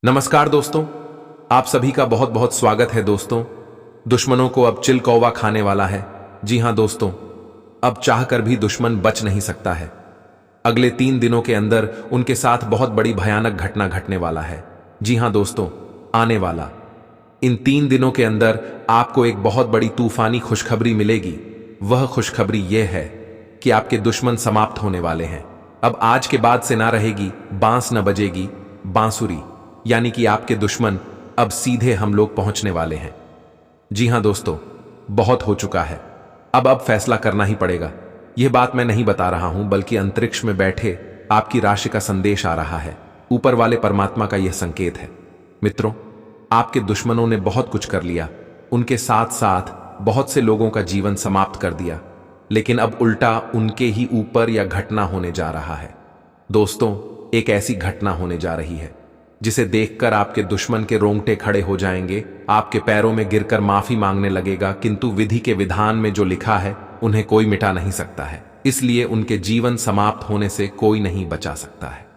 नमस्कार दोस्तों, आप सभी का बहुत बहुत स्वागत है दोस्तों। दुश्मनों को अब चिल कौवा खाने वाला है। जी हां दोस्तों, अब चाहकर भी दुश्मन बच नहीं सकता है। अगले 3 दिनों के अंदर उनके साथ बहुत बड़ी भयानक घटना घटने वाला है। जी हां दोस्तों, आने वाला इन 3 दिनों के अंदर आपको एक बहुत बड़ी तूफानी खुशखबरी मिलेगी। वह खुशखबरी यह है कि आपके दुश्मन समाप्त होने वाले हैं। अब आज के बाद से ना रहेगी बांस न बजेगी बांसुरी, यानी कि आपके दुश्मन अब सीधे हम लोग पहुंचने वाले हैं। जी हां दोस्तों, बहुत हो चुका है। अब फैसला करना ही पड़ेगा। यह बात मैं नहीं बता रहा हूं, बल्कि अंतरिक्ष में बैठे आपकी राशि का संदेश आ रहा है। ऊपर वाले परमात्मा का यह संकेत है। मित्रों, आपके दुश्मनों ने बहुत कुछ कर लिया, उनके साथ साथ बहुत से लोगों का जीवन समाप्त कर दिया, लेकिन अब उल्टा उनके ही ऊपर यह घटना होने जा रहा है। दोस्तों, एक ऐसी घटना होने जा रही है जिसे देखकर आपके दुश्मन के रोंगटे खड़े हो जाएंगे, आपके पैरों में गिरकर माफी मांगने लगेगा, किंतु विधि के विधान में जो लिखा है उन्हें कोई मिटा नहीं सकता है। इसलिए उनके जीवन समाप्त होने से कोई नहीं बचा सकता है।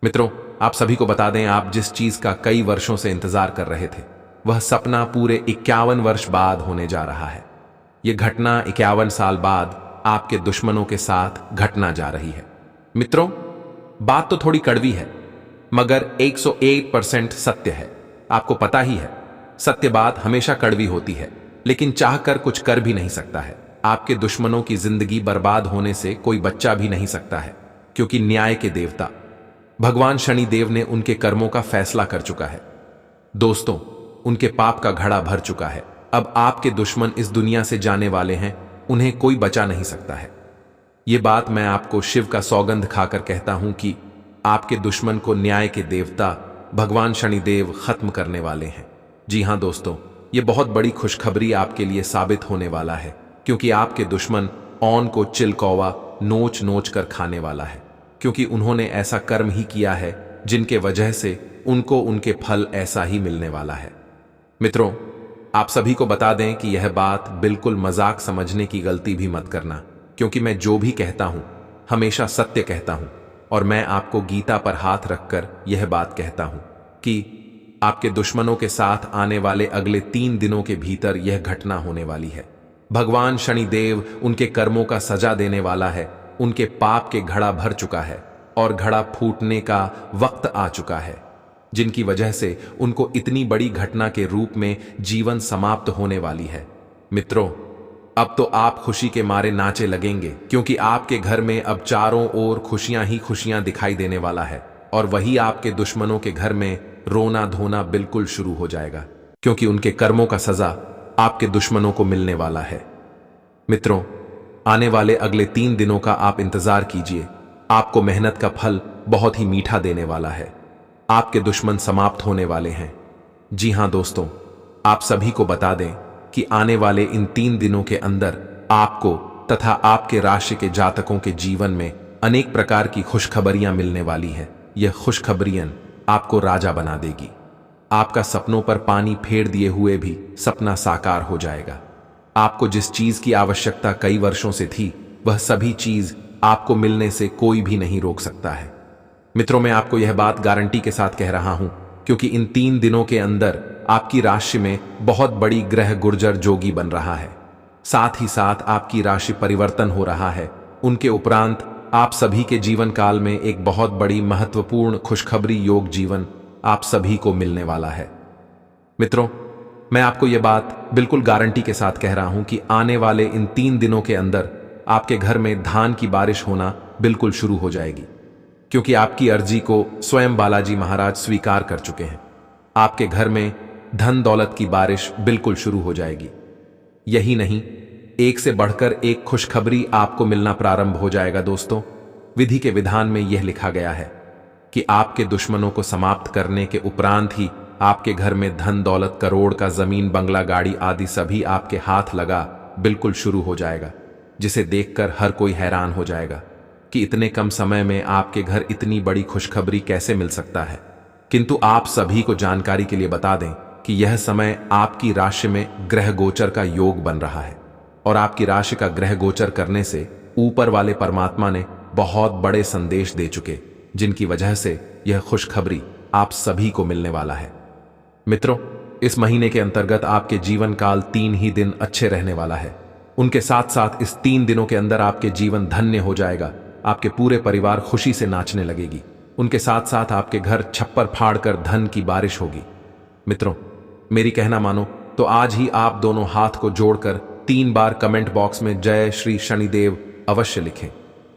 मित्रों, आप सभी को बता दें, आप जिस चीज का कई वर्षों से इंतजार कर रहे थे, वह सपना पूरे 51 वर्ष बाद होने जा रहा है। यह घटना 51 साल बाद आपके दुश्मनों के साथ घटना जा रही है। मित्रों, बात तो थोड़ी कड़वी है, मगर 101% सत्य है। आपको पता ही है, सत्य बात हमेशा कड़वी होती है, लेकिन चाहकर कुछ कर भी नहीं सकता है। आपके दुश्मनों की जिंदगी बर्बाद होने से कोई बच्चा भी नहीं सकता है, क्योंकि न्याय के देवता भगवान शनिदेव ने उनके कर्मों का फैसला कर चुका है। दोस्तों, उनके पाप का घड़ा भर चुका है। अब आपके दुश्मन इस दुनिया से जाने वाले हैं, उन्हें कोई बचा नहीं सकता है। यह बात मैं आपको शिव का सौगंध खाकर कहता हूं कि आपके दुश्मन को न्याय के देवता भगवान शनिदेव खत्म करने वाले हैं। जी हां दोस्तों, यह बहुत बड़ी खुशखबरी आपके लिए साबित होने वाला है, क्योंकि आपके दुश्मन औन को चिल कौवा नोच नोच कर खाने वाला है, क्योंकि उन्होंने ऐसा कर्म ही किया है जिनके वजह से उनको उनके फल ऐसा ही मिलने वाला है। मित्रों, आप सभी को बता दें कि यह बात बिल्कुल मजाक समझने की गलती भी मत करना, क्योंकि मैं जो भी कहता हूं हमेशा सत्य कहता हूं, और मैं आपको गीता पर हाथ रखकर यह बात कहता हूं कि आपके दुश्मनों के साथ आने वाले अगले 3 दिनों के भीतर यह घटना होने वाली है। भगवान शनिदेव उनके कर्मों का सजा देने वाला है। उनके पाप के घड़ा भर चुका है और घड़ा फूटने का वक्त आ चुका है, जिनकी वजह से उनको इतनी बड़ी घटना के रूप में जीवन समाप्त होने वाली है। मित्रों, अब तो आप खुशी के मारे नाचे लगेंगे, क्योंकि आपके घर में अब चारों ओर खुशियां ही खुशियां दिखाई देने वाला है, और वही आपके दुश्मनों के घर में रोना धोना बिल्कुल शुरू हो जाएगा, क्योंकि उनके कर्मों का सजा आपके दुश्मनों को मिलने वाला है। मित्रों, आने वाले अगले 3 दिनों का आप इंतजार कीजिए। आपको मेहनत का फल बहुत ही मीठा देने वाला है। आपके दुश्मन समाप्त होने वाले हैं। जी हां दोस्तों, आप सभी को बता दें कि आने वाले इन 3 दिनों के अंदर आपको तथा आपके राशि के जातकों के जीवन में अनेक प्रकार की खुशखबरियां मिलने वाली है। यह खुशखबरियां आपको राजा बना देगी। आपका सपनों पर पानी फेर दिए हुए भी सपना साकार हो जाएगा। आपको जिस चीज की आवश्यकता कई वर्षों से थी, वह सभी चीज आपको मिलने से कोई भी नहीं रोक सकता है। मित्रों, मैं आपको यह बात गारंटी के साथ कह रहा हूं, क्योंकि इन 3 दिनों के अंदर आपकी राशि में बहुत बड़ी ग्रह गुर्जर जोगी बन रहा है। साथ ही साथ आपकी राशि परिवर्तन हो रहा है। उनके उपरांत आप सभी के जीवन काल में एक बहुत बड़ी महत्वपूर्ण खुशखबरी योग जीवन आप सभी को मिलने वाला है। मित्रों, मैं आपको यह बात बिल्कुल गारंटी के साथ कह रहा हूं कि आने वाले इन 3 दिनों के अंदर आपके घर में धान की बारिश होना बिल्कुल शुरू हो जाएगी, क्योंकि आपकी अर्जी को स्वयं बालाजी महाराज स्वीकार कर चुके हैं। आपके घर में धन दौलत की बारिश बिल्कुल शुरू हो जाएगी। यही नहीं, एक से बढ़कर एक खुशखबरी आपको मिलना प्रारंभ हो जाएगा। दोस्तों, विधि के विधान में यह लिखा गया है कि आपके दुश्मनों को समाप्त करने के उपरांत ही आपके घर में धन दौलत, करोड़ का जमीन, बंगला, गाड़ी आदि सभी आपके हाथ लगा बिल्कुल शुरू हो जाएगा, जिसे देखकर हर कोई हैरान हो जाएगा कि इतने कम समय में आपके घर इतनी बड़ी खुशखबरी कैसे मिल सकता है। किंतु आप सभी को जानकारी के लिए बता दें कि यह समय आपकी राशि में ग्रह गोचर का योग बन रहा है, और आपकी राशि का ग्रह गोचर करने से ऊपर वाले परमात्मा ने बहुत बड़े संदेश दे चुके, जिनकी वजह से यह खुशखबरी आप सभी को मिलने वाला है। मित्रों, इस महीने के अंतर्गत आपके जीवन काल 3 ही दिन अच्छे रहने वाला है। उनके साथ साथ इस 3 दिनों के अंदर आपके जीवन धन्य हो जाएगा। आपके पूरे परिवार खुशी से नाचने लगेगी। उनके साथ साथ आपके घर छप्पर फाड़कर धन की बारिश होगी। मित्रों, मेरी कहना मानो तो आज ही आप दोनों हाथ को जोड़कर 3 बार कमेंट बॉक्स में जय श्री शनिदेव अवश्य लिखें।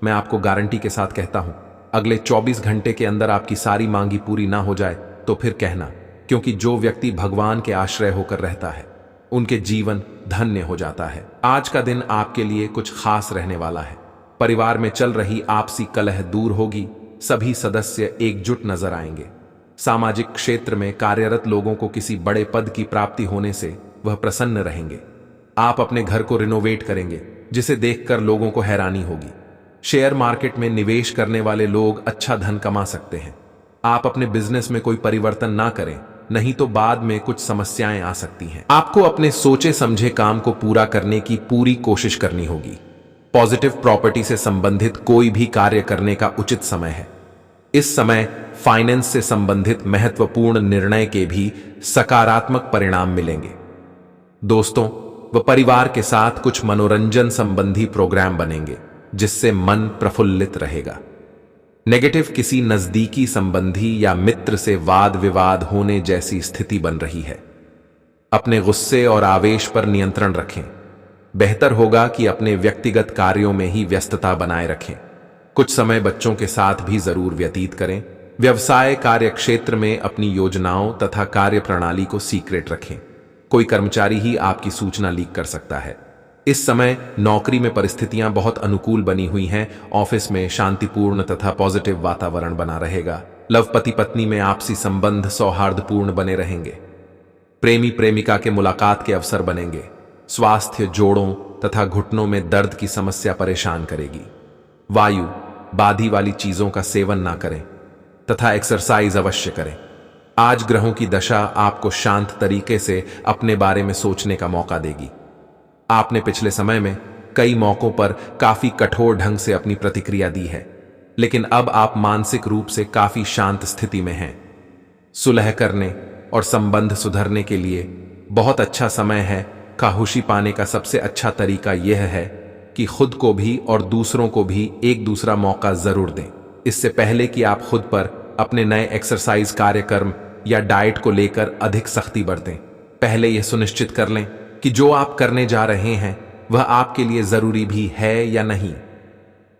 मैं आपको गारंटी के साथ कहता हूं, अगले 24 घंटे के अंदर आपकी सारी मांगी पूरी ना हो जाए तो फिर कहना, क्योंकि जो व्यक्ति भगवान के आश्रय होकर रहता है उनके जीवन धन्य हो जाता है। आज का दिन आपके लिए कुछ खास रहने वाला है। परिवार में चल रही आपसी कलह दूर होगी। सभी सदस्य एकजुट नजर आएंगे। सामाजिक क्षेत्र में कार्यरत लोगों को किसी बड़े पद की प्राप्ति होने से वह प्रसन्न रहेंगे। आप अपने घर को रिनोवेट करेंगे, जिसे देखकर लोगों को हैरानी होगी। शेयर मार्केट में निवेश करने वाले लोग अच्छा धन कमा सकते हैं। आप अपने बिजनेस में कोई परिवर्तन ना करें, नहीं तो बाद में कुछ समस्याएं आ सकती हैं। आपको अपने सोचे समझे काम को पूरा करने की पूरी कोशिश करनी होगी। पॉजिटिव प्रॉपर्टी से संबंधित कोई भी कार्य करने का उचित समय है। इस समय फाइनेंस से संबंधित महत्वपूर्ण निर्णय के भी सकारात्मक परिणाम मिलेंगे। दोस्तों व परिवार के साथ कुछ मनोरंजन संबंधी प्रोग्राम बनेंगे, जिससे मन प्रफुल्लित रहेगा। नेगेटिव किसी नजदीकी संबंधी या मित्र से वाद विवाद होने जैसी स्थिति बन रही है। अपने गुस्से और आवेश पर नियंत्रण रखें। बेहतर होगा कि अपने व्यक्तिगत कार्यों में ही व्यस्तता बनाए रखें। कुछ समय बच्चों के साथ भी जरूर व्यतीत करें। व्यवसाय कार्य क्षेत्र में अपनी योजनाओं तथा कार्य प्रणाली को सीक्रेट रखें। कोई कर्मचारी ही आपकी सूचना लीक कर सकता है। इस समय नौकरी में परिस्थितियां बहुत अनुकूल बनी हुई हैं। ऑफिस में शांतिपूर्ण तथा पॉजिटिव वातावरण बना रहेगा। लव पति पत्नी में आपसी संबंध सौहार्दपूर्ण बने रहेंगे। प्रेमी प्रेमिका के मुलाकात के अवसर बनेंगे। स्वास्थ्य जोड़ों तथा घुटनों में दर्द की समस्या परेशान करेगी। वायु बाधी वाली चीजों का सेवन ना करें तथा एक्सरसाइज अवश्य करें। आज ग्रहों की दशा आपको शांत तरीके से अपने बारे में सोचने का मौका देगी। आपने पिछले समय में कई मौकों पर काफी कठोर ढंग से अपनी प्रतिक्रिया दी है, लेकिन अब आप मानसिक रूप से काफी शांत स्थिति में हैं। सुलह करने और संबंध सुधरने के लिए बहुत अच्छा समय है। खामोशी पाने का सबसे अच्छा तरीका यह है कि खुद को भी और दूसरों को भी एक दूसरा मौका जरूर दें। इससे पहले कि आप खुद पर अपने नए एक्सरसाइज कार्यक्रम या डाइट को लेकर अधिक सख्ती बरतें, पहले यह सुनिश्चित कर लें कि जो आप करने जा रहे हैं वह आपके लिए जरूरी भी है या नहीं।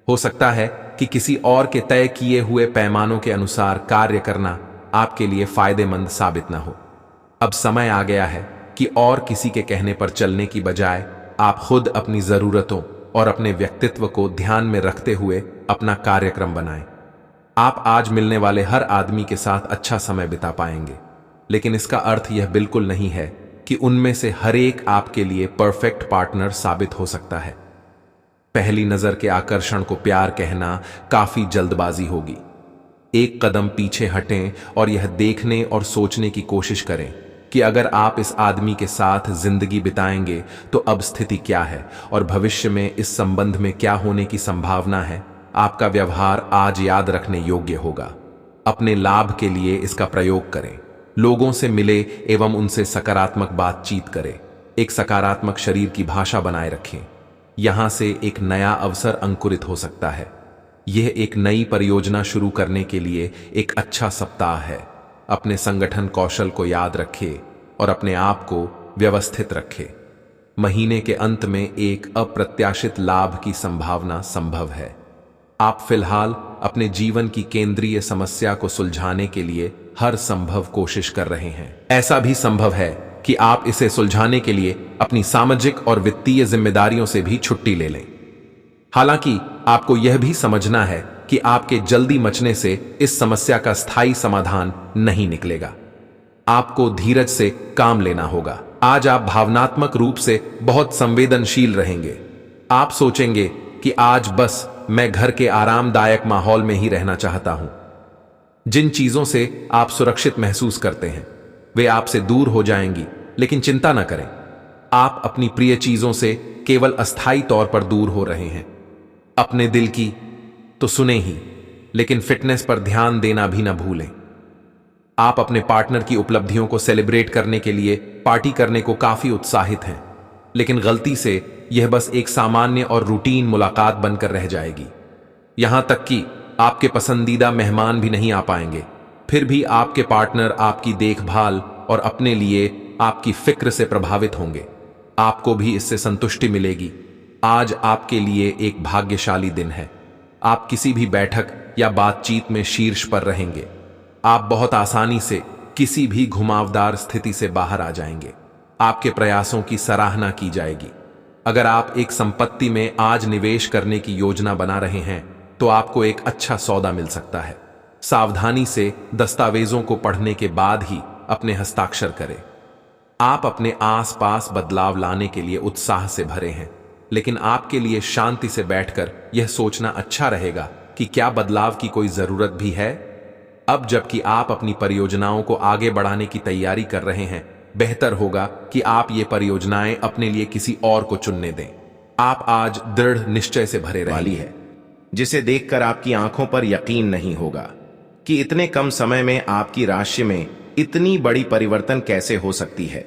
हो सकता है कि किसी और के तय किए हुए पैमानों के अनुसार कार्य करना आपके लिए फायदेमंद साबित ना हो। अब समय आ गया है कि और किसी के कहने पर चलने की बजाय आप खुद अपनी जरूरतों और अपने व्यक्तित्व को ध्यान में रखते हुए अपना कार्यक्रम बनाएं। आप आज मिलने वाले हर आदमी के साथ अच्छा समय बिता पाएंगे, लेकिन इसका अर्थ यह बिल्कुल नहीं है कि उनमें से हर एक आपके लिए परफेक्ट पार्टनर साबित हो सकता है। पहली नजर के आकर्षण को प्यार कहना काफी जल्दबाजी होगी। एक कदम पीछे हटें और यह देखने और सोचने की कोशिश करें कि अगर आप इस आदमी के साथ जिंदगी बिताएंगे तो अब स्थिति क्या है और भविष्य में इस संबंध में क्या होने की संभावना है। आपका व्यवहार आज याद रखने योग्य होगा। अपने लाभ के लिए इसका प्रयोग करें। लोगों से मिले एवं उनसे सकारात्मक बातचीत करें। एक सकारात्मक शरीर की भाषा बनाए रखें। यहां से एक नया अवसर अंकुरित हो सकता है। यह एक नई परियोजना शुरू करने के लिए एक अच्छा सप्ताह है। अपने संगठन कौशल को याद रखें और अपने आप को व्यवस्थित रखें। महीने के अंत में एक अप्रत्याशित लाभ की संभावना संभव है। आप फिलहाल अपने जीवन की केंद्रीय समस्या को सुलझाने के लिए हर संभव कोशिश कर रहे हैं। ऐसा भी संभव है कि आप इसे सुलझाने के लिए अपनी सामाजिक और वित्तीय जिम्मेदारियों से भी छुट्टी ले लें। हालांकि आपको यह भी समझना है कि आपके जल्दी मचने से इस समस्या का स्थायी समाधान नहीं निकलेगा। आपको धीरज से काम लेना होगा। आज आप भावनात्मक रूप से बहुत संवेदनशील रहेंगे। आप सोचेंगे कि आज बस मैं घर के आरामदायक माहौल में ही रहना चाहता हूं। जिन चीजों से आप सुरक्षित महसूस करते हैं वे आपसे दूर हो जाएंगी, लेकिन चिंता न करें, आप अपनी प्रिय चीजों से केवल अस्थायी तौर पर दूर हो रहे हैं। अपने दिल की तो सुने ही, लेकिन फिटनेस पर ध्यान देना भी न भूलें। आप अपने पार्टनर की उपलब्धियों को सेलिब्रेट करने के लिए पार्टी करने को काफी उत्साहित हैं, लेकिन गलती से यह बस एक सामान्य और रूटीन मुलाकात बनकर रह जाएगी। यहां तक कि आपके पसंदीदा मेहमान भी नहीं आ पाएंगे। फिर भी आपके पार्टनर आपकी देखभाल और अपने लिए आपकी फिक्र से प्रभावित होंगे। आपको भी इससे संतुष्टि मिलेगी। आज आपके लिए एक भाग्यशाली दिन है। आप किसी भी बैठक या बातचीत में शीर्ष पर रहेंगे। आप बहुत आसानी से किसी भी घुमावदार स्थिति से बाहर आ जाएंगे। आपके प्रयासों की सराहना की जाएगी। अगर आप एक संपत्ति में आज निवेश करने की योजना बना रहे हैं तो आपको एक अच्छा सौदा मिल सकता है। सावधानी से दस्तावेजों को पढ़ने के बाद ही अपने हस्ताक्षर करें। आप अपने आसपास बदलाव लाने के लिए उत्साह से भरे हैं, लेकिन आपके लिए शांति से बैठकर यह सोचना अच्छा रहेगा कि क्या बदलाव की कोई जरूरत भी है। अब जबकि आप अपनी परियोजनाओं को आगे बढ़ाने की तैयारी कर रहे हैं, बेहतर होगा कि आप ये परियोजनाएं अपने लिए किसी और को चुनने दें। आप आज दृढ़ निश्चय से भरे वाली है, जिसे देखकर आपकी आंखों पर यकीन नहीं होगा कि इतने कम समय में आपकी राशि में इतनी बड़ी परिवर्तन कैसे हो सकती है।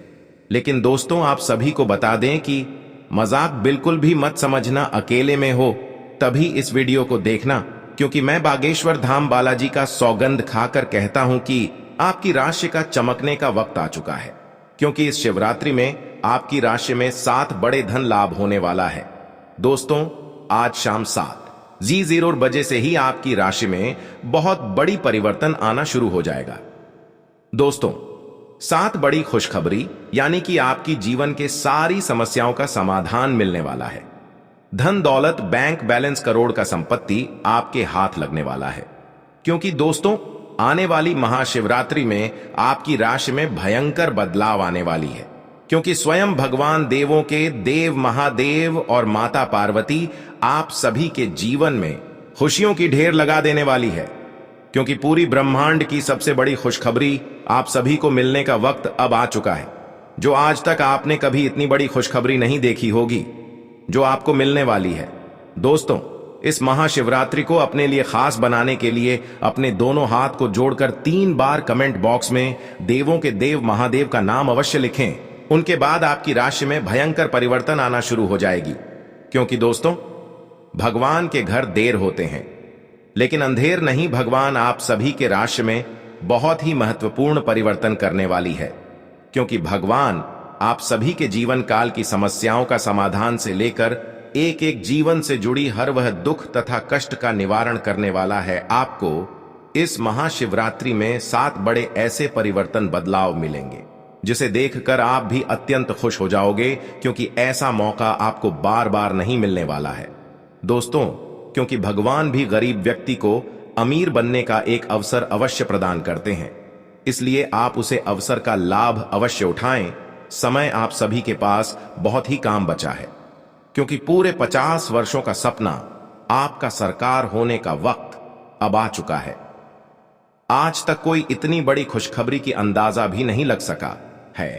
लेकिन दोस्तों, आप सभी को बता दें कि मजाक बिल्कुल भी मत समझना। अकेले में हो तभी इस वीडियो को देखना, क्योंकि मैं बागेश्वर धाम बालाजी का सौगंध खाकर कहता हूं कि आपकी राशि का चमकने का वक्त आ चुका है। क्योंकि इस शिवरात्रि में आपकी राशि में 7 बड़े धन लाभ होने वाला है। दोस्तों, आज शाम 7:00 बजे से ही आपकी राशि में बहुत बड़ी परिवर्तन आना शुरू हो जाएगा। दोस्तों, 7 बड़ी खुशखबरी, यानी कि आपकी जीवन के सारी समस्याओं का समाधान मिलने वाला है। धन दौलत, बैंक बैलेंस, करोड़ का संपत्ति आपके हाथ लगने वाला है। क्योंकि दोस्तों, आने वाली महाशिवरात्रि में आपकी राशि में भयंकर बदलाव आने वाली है। क्योंकि स्वयं भगवान देवों के देव महादेव और माता पार्वती आप सभी के जीवन में खुशियों की ढेर लगा देने वाली है। क्योंकि पूरी ब्रह्मांड की सबसे बड़ी खुशखबरी आप सभी को मिलने का वक्त अब आ चुका है। जो आज तक आपने कभी इतनी बड़ी खुशखबरी नहीं देखी होगी, जो आपको मिलने वाली है। दोस्तों, इस महाशिवरात्रि को अपने लिए खास बनाने के लिए अपने दोनों हाथ को जोड़कर 3 बार कमेंट बॉक्स में देवों के देव महादेव का नाम अवश्य लिखें। उनके बाद आपकी राशि में भयंकर परिवर्तन आना शुरू हो जाएगी। क्योंकि दोस्तों, भगवान के घर देर होते हैं, लेकिन अंधेर नहीं। भगवान आप सभी के राशि में बहुत ही महत्वपूर्ण परिवर्तन करने वाली है। क्योंकि भगवान आप सभी के जीवन काल की समस्याओं का समाधान से लेकर एक एक जीवन से जुड़ी हर वह दुख तथा कष्ट का निवारण करने वाला है। आपको इस महाशिवरात्रि में 7 बड़े ऐसे परिवर्तन बदलाव मिलेंगे, जिसे देखकर आप भी अत्यंत खुश हो जाओगे। क्योंकि ऐसा मौका आपको बार बार नहीं मिलने वाला है। दोस्तों, क्योंकि भगवान भी गरीब व्यक्ति को अमीर बनने का एक अवसर अवश्य प्रदान करते हैं, इसलिए आप उसे अवसर का लाभ अवश्य उठाएं। समय आप सभी के पास बहुत ही काम बचा है। क्योंकि पूरे 50 वर्षों का सपना आपका सरकार होने का वक्त अब आ चुका है। आज तक कोई इतनी बड़ी खुशखबरी की अंदाजा भी नहीं लग सका है,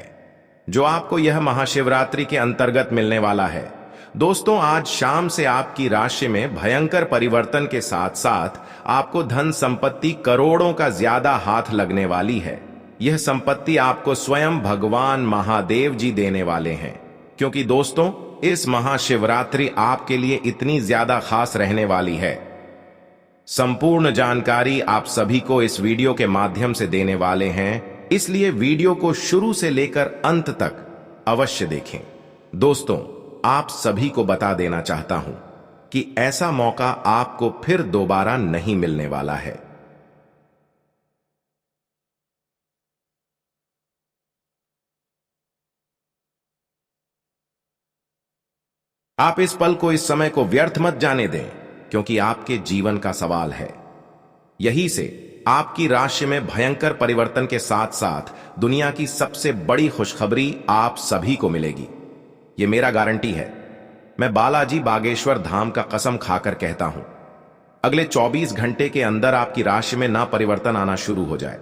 जो आपको यह महाशिवरात्रि के अंतर्गत मिलने वाला है। दोस्तों, आज शाम से आपकी राशि में भयंकर परिवर्तन के साथ साथ आपको धन संपत्ति करोड़ों का ज्यादा हाथ लगने वाली है। यह संपत्ति आपको स्वयं भगवान महादेव जी देने वाले हैं। क्योंकि दोस्तों, इस महाशिवरात्रि आपके लिए इतनी ज्यादा खास रहने वाली है। संपूर्ण जानकारी आप सभी को इस वीडियो के माध्यम से देने वाले हैं, इसलिए वीडियो को शुरू से लेकर अंत तक अवश्य देखें। दोस्तों, आप सभी को बता देना चाहता हूं कि ऐसा मौका आपको फिर दोबारा नहीं मिलने वाला है। आप इस पल को, इस समय को व्यर्थ मत जाने दें, क्योंकि आपके जीवन का सवाल है। यही से आपकी राशि में भयंकर परिवर्तन के साथ साथ दुनिया की सबसे बड़ी खुशखबरी आप सभी को मिलेगी। यह मेरा गारंटी है। मैं बालाजी बागेश्वर धाम का कसम खाकर कहता हूं, अगले 24 घंटे के अंदर आपकी राशि में ना परिवर्तन आना शुरू हो जाए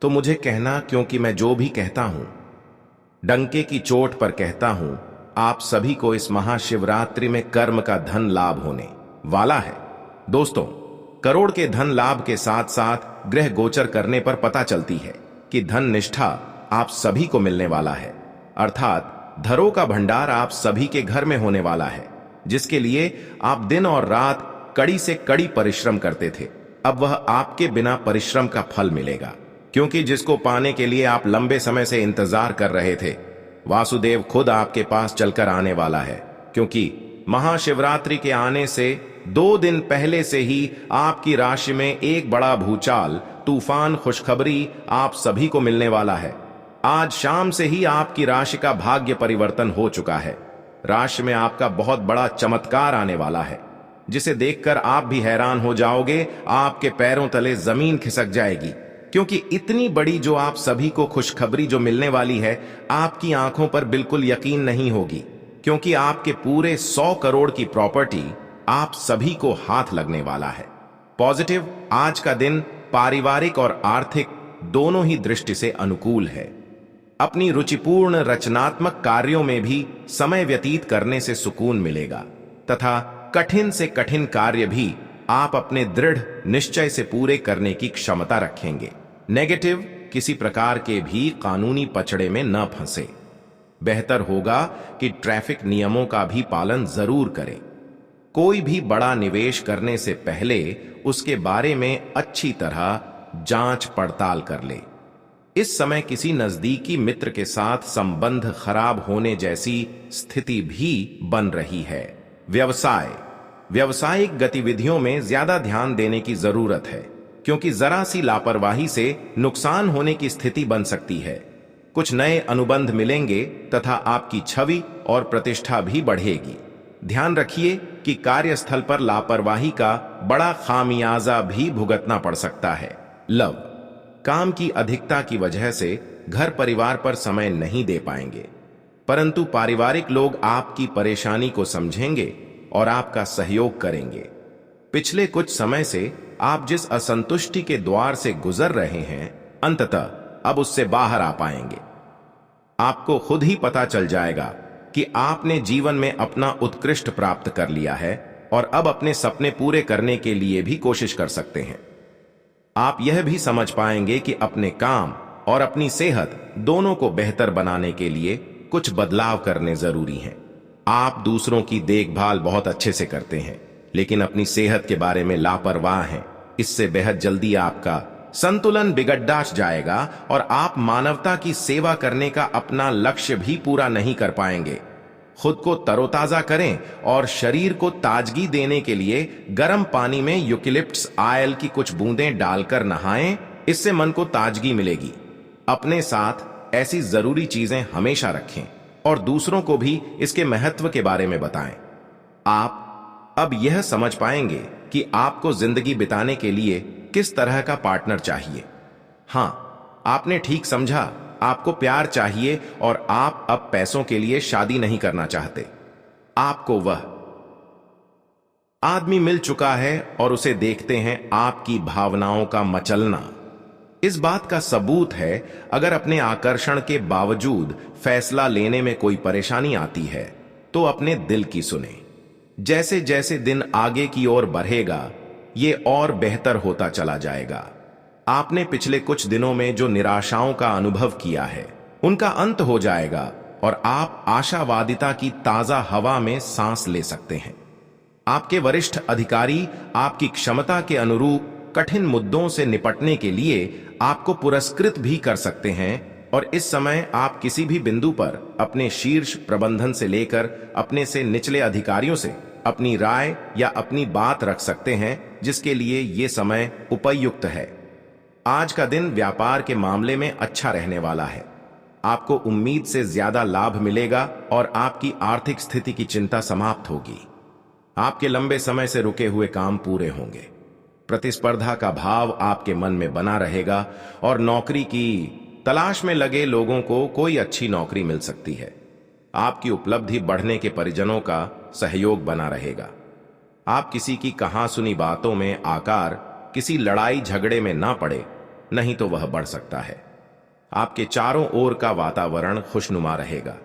तो मुझे कहना, क्योंकि मैं जो भी कहता हूं डंके की चोट पर कहता हूं। आप सभी को इस महाशिवरात्रि में कर्म का धन लाभ होने वाला है। दोस्तों, करोड़ के धन लाभ के साथ साथ ग्रह गोचर करने पर पता चलती है कि धन निष्ठा आप सभी को मिलने वाला है, अर्थात धरों का भंडार आप सभी के घर में होने वाला है, जिसके लिए आप दिन और रात कड़ी से कड़ी परिश्रम करते थे। अब वह आपके बिना परिश्रम का फल मिलेगा, क्योंकि जिसको पाने के लिए आप लंबे समय से इंतजार कर रहे थे, वासुदेव खुद आपके पास चलकर आने वाला है। क्योंकि महाशिवरात्रि के आने से 2 दिन पहले से ही आपकी राशि में एक बड़ा भूचाल, तूफान खुशखबरी आप सभी को मिलने वाला है। आज शाम से ही आपकी राशि का भाग्य परिवर्तन हो चुका है। राशि में आपका बहुत बड़ा चमत्कार आने वाला है, जिसे देखकर आप भी हैरान हो जाओगे। आपके पैरों तले जमीन खिसक जाएगी, क्योंकि इतनी बड़ी जो आप सभी को खुशखबरी जो मिलने वाली है, आपकी आंखों पर बिल्कुल यकीन नहीं होगी, क्योंकि आपके पूरे 100 करोड़ की प्रॉपर्टी आप सभी को हाथ लगने वाला है। पॉजिटिव, आज का दिन पारिवारिक और आर्थिक दोनों ही दृष्टि से अनुकूल है। अपनी रुचिपूर्ण रचनात्मक कार्यों में भी समय व्यतीत करने से सुकून मिलेगा तथा कठिन से कठिन कार्य भी आप अपने दृढ़ निश्चय से पूरे करने की क्षमता रखेंगे। नेगेटिव, किसी प्रकार के भी कानूनी पचड़े में न फंसे। बेहतर होगा कि ट्रैफिक नियमों का भी पालन जरूर करें। कोई भी बड़ा निवेश करने से पहले उसके बारे में अच्छी तरह जांच पड़ताल कर ले। इस समय किसी नजदीकी मित्र के साथ संबंध खराब होने जैसी स्थिति भी बन रही है। व्यवसाय, व्यावसायिक गतिविधियों में ज्यादा ध्यान देने की जरूरत है, क्योंकि जरा सी लापरवाही से नुकसान होने की स्थिति बन सकती है। कुछ नए अनुबंध मिलेंगे तथा आपकी छवि और प्रतिष्ठा भी बढ़ेगी। ध्यान रखिए कि कार्यस्थल पर लापरवाही का बड़ा खामियाजा भी भुगतना पड़ सकता है। लव, काम की अधिकता की वजह से घर परिवार पर समय नहीं दे पाएंगे, परंतु पारिवारिक लोग आपकी परेशानी को समझेंगे और आपका सहयोग करेंगे। पिछले कुछ समय से आप जिस असंतुष्टि के द्वार से गुजर रहे हैं, अंततः अब उससे बाहर आ पाएंगे। आपको खुद ही पता चल जाएगा कि आपने जीवन में अपना उत्कृष्ट प्राप्त कर लिया है और अब अपने सपने पूरे करने के लिए भी कोशिश कर सकते हैं। आप यह भी समझ पाएंगे कि अपने काम और अपनी सेहत दोनों को बेहतर बनाने के लिए कुछ बदलाव करने जरूरी हैं। आप दूसरों की देखभाल बहुत अच्छे से करते हैं, लेकिन अपनी सेहत के बारे में लापरवाह हैं। इससे बेहद जल्दी आपका संतुलन बिगड़ जाएगा और आप मानवता की सेवा करने का अपना लक्ष्य भी पूरा नहीं कर पाएंगे। खुद को तरोताजा करें और शरीर को ताजगी देने के लिए गर्म पानी में यूकेलिप्टस ऑयल की कुछ बूंदें डालकर नहाएं। इससे मन को ताजगी मिलेगी। अपने साथ ऐसी जरूरी चीजें हमेशा रखें और दूसरों को भी इसके महत्व के बारे में बताएं। आप अब यह समझ पाएंगे कि आपको जिंदगी बिताने के लिए किस तरह का पार्टनर चाहिए। हां, आपने ठीक समझा, आपको प्यार चाहिए और आप अब पैसों के लिए शादी नहीं करना चाहते। आपको वह आदमी मिल चुका है और उसे देखते हैं आपकी भावनाओं का मचलना। इस बात का सबूत है, अगर अपने आकर्षण के बावजूद फैसला लेने में कोई परेशानी आती है तो अपने दिल की सुने। जैसे जैसे दिन आगे की ओर बढ़ेगा, ये और बेहतर होता चला जाएगा। आपने पिछले कुछ दिनों में जो निराशाओं का अनुभव किया है, उनका अंत हो जाएगा और आप आशावादिता की ताजा हवा में सांस ले सकते हैं। आपके वरिष्ठ अधिकारी आपकी क्षमता के अनुरूप कठिन मुद्दों से निपटने के लिए आपको पुरस्कृत भी कर सकते हैं और इस समय आप किसी भी बिंदु पर अपने शीर्ष प्रबंधन से लेकर अपने से निचले अधिकारियों से अपनी राय या अपनी बात रख सकते हैं, जिसके लिए ये समय उपयुक्त है। आज का दिन व्यापार के मामले में अच्छा रहने वाला है। आपको उम्मीद से ज्यादा लाभ मिलेगा और आपकी आर्थिक स्थिति की चिंता समाप्त होगी। आपके लंबे समय से रुके हुए काम पूरे होंगे। प्रतिस्पर्धा का भाव आपके मन में बना रहेगा और नौकरी की तलाश में लगे लोगों को कोई अच्छी नौकरी मिल सकती है। आपकी उपलब्धि बढ़ने के परिजनों का सहयोग बना रहेगा। आप किसी की कहा सुनी बातों में आकर किसी लड़ाई झगड़े में ना पड़े, नहीं तो वह बढ़ सकता है। आपके चारों ओर का वातावरण खुशनुमा रहेगा।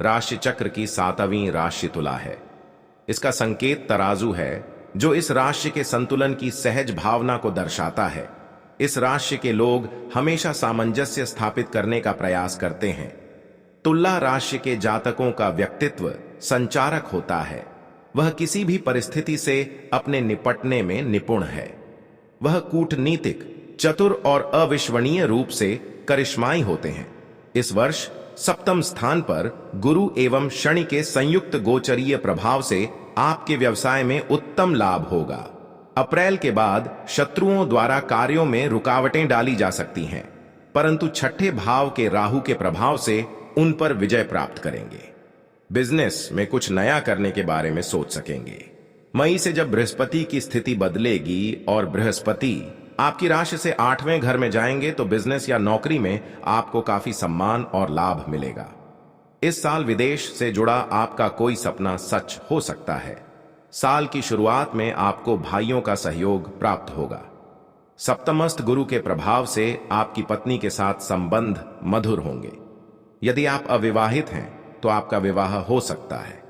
राशि चक्र की 7वीं राशि तुला है। इसका संकेत तराजू है, जो इस राशि के संतुलन की सहज भावना को दर्शाता है। इस राशि के लोग हमेशा सामंजस्य स्थापित करने का प्रयास करते हैं। तुला राशि के जातकों का व्यक्तित्व संचारक होता है। वह किसी भी परिस्थिति से अपने निपटने में निपुण है। वह कूटनीतिक, चतुर और अविश्वसनीय रूप से करिश्माई होते हैं। इस वर्ष सप्तम स्थान पर गुरु एवं शनि के संयुक्त गोचरीय प्रभाव से आपके व्यवसाय में उत्तम लाभ होगा। अप्रैल के बाद शत्रुओं द्वारा कार्यों में रुकावटें डाली जा सकती हैं, परंतु छठे भाव के राहु के प्रभाव से उन पर विजय प्राप्त करेंगे। बिजनेस में कुछ नया करने के बारे में सोच सकेंगे। मई से जब बृहस्पति की स्थिति बदलेगी और बृहस्पति आपकी राशि से 8वें घर में जाएंगे तो बिजनेस या नौकरी में आपको काफी सम्मान और लाभ मिलेगा। इस साल विदेश से जुड़ा आपका कोई सपना सच हो सकता है। साल की शुरुआत में आपको भाइयों का सहयोग प्राप्त होगा। सप्तमस्थ गुरु के प्रभाव से आपकी पत्नी के साथ संबंध मधुर होंगे। यदि आप अविवाहित हैं तो आपका विवाह हो सकता है।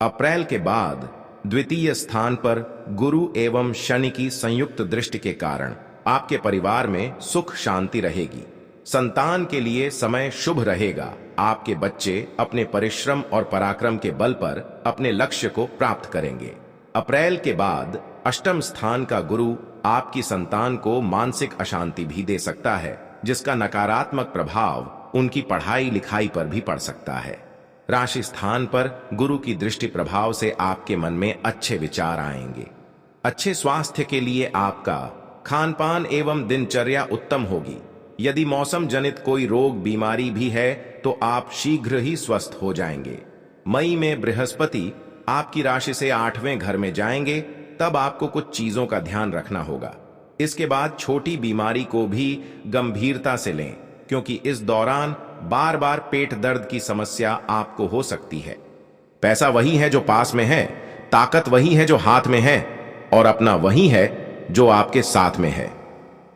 अप्रैल के बाद द्वितीय स्थान पर गुरु एवं शनि की संयुक्त दृष्टि के कारण आपके परिवार में सुख शांति रहेगी। संतान के लिए समय शुभ रहेगा। आपके बच्चे अपने परिश्रम और पराक्रम के बल पर अपने लक्ष्य को प्राप्त करेंगे। अप्रैल के बाद अष्टम स्थान का गुरु आपकी संतान को मानसिक अशांति भी दे सकता है, जिसका नकारात्मक प्रभाव उनकी पढ़ाई लिखाई पर भी पड़ सकता है। राशि स्थान पर गुरु की दृष्टि प्रभाव से आपके मन में अच्छे विचार आएंगे। अच्छे स्वास्थ्य के लिए आपका खान पान एवं दिनचर्या उत्तम होगी। यदि मौसम जनित कोई रोग बीमारी भी है तो आप शीघ्र ही स्वस्थ हो जाएंगे। मई में बृहस्पति आपकी राशि से 8वें घर में जाएंगे, तब आपको कुछ चीजों का ध्यान रखना होगा। इसके बाद छोटी बीमारी को भी गंभीरता से लें, क्योंकि इस दौरान बार बार पेट दर्द की समस्या आपको हो सकती है। पैसा वही है जो पास में है, ताकत वही है जो हाथ में है, और अपना वही है जो आपके साथ में है।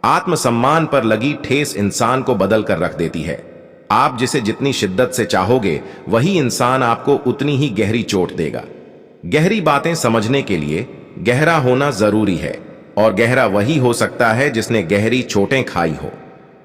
आत्मसम्मान पर लगी ठेस इंसान को बदल कर रख देती है। आप जिसे जितनी शिद्दत से चाहोगे, वही इंसान आपको उतनी ही गहरी चोट देगा। गहरी बातें समझने के लिए गहरा होना जरूरी है, और गहरा वही हो सकता है जिसने गहरी चोटें खाई हो।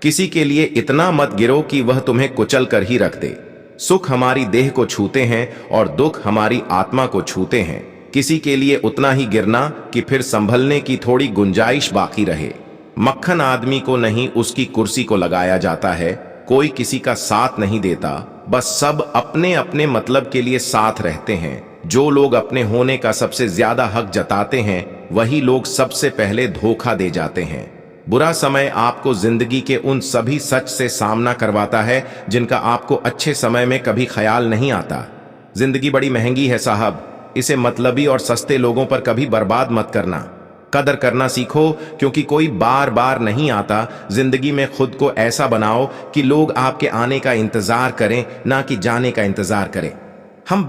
किसी के लिए इतना मत गिरो कि वह तुम्हें कुचल कर ही रख दे। सुख हमारी देह को छूते हैं और दुख हमारी आत्मा को छूते हैं। किसी के लिए उतना ही गिरना कि फिर संभलने की थोड़ी गुंजाइश बाकी रहे। मक्खन आदमी को नहीं, उसकी कुर्सी को लगाया जाता है। कोई किसी का साथ नहीं देता, बस सब अपने अपने मतलब के लिए साथ रहते हैं। जो लोग अपने होने का सबसे ज्यादा हक जताते हैं, वही लोग सबसे पहले धोखा दे जाते हैं। बुरा समय आपको जिंदगी के उन सभी सच से सामना करवाता है जिनका आपको अच्छे समय में कभी ख्याल नहीं आता। जिंदगी बड़ी महंगी है साहब, इसे मतलबी और सस्ते लोगों पर कभी बर्बाद मत करना। कदर करना सीखो, क्योंकि कोई बार बार नहीं आता। जिंदगी में खुद को ऐसा बनाओ कि लोग आपके आने का इंतजार करें, ना कि जाने का इंतजार करें। हम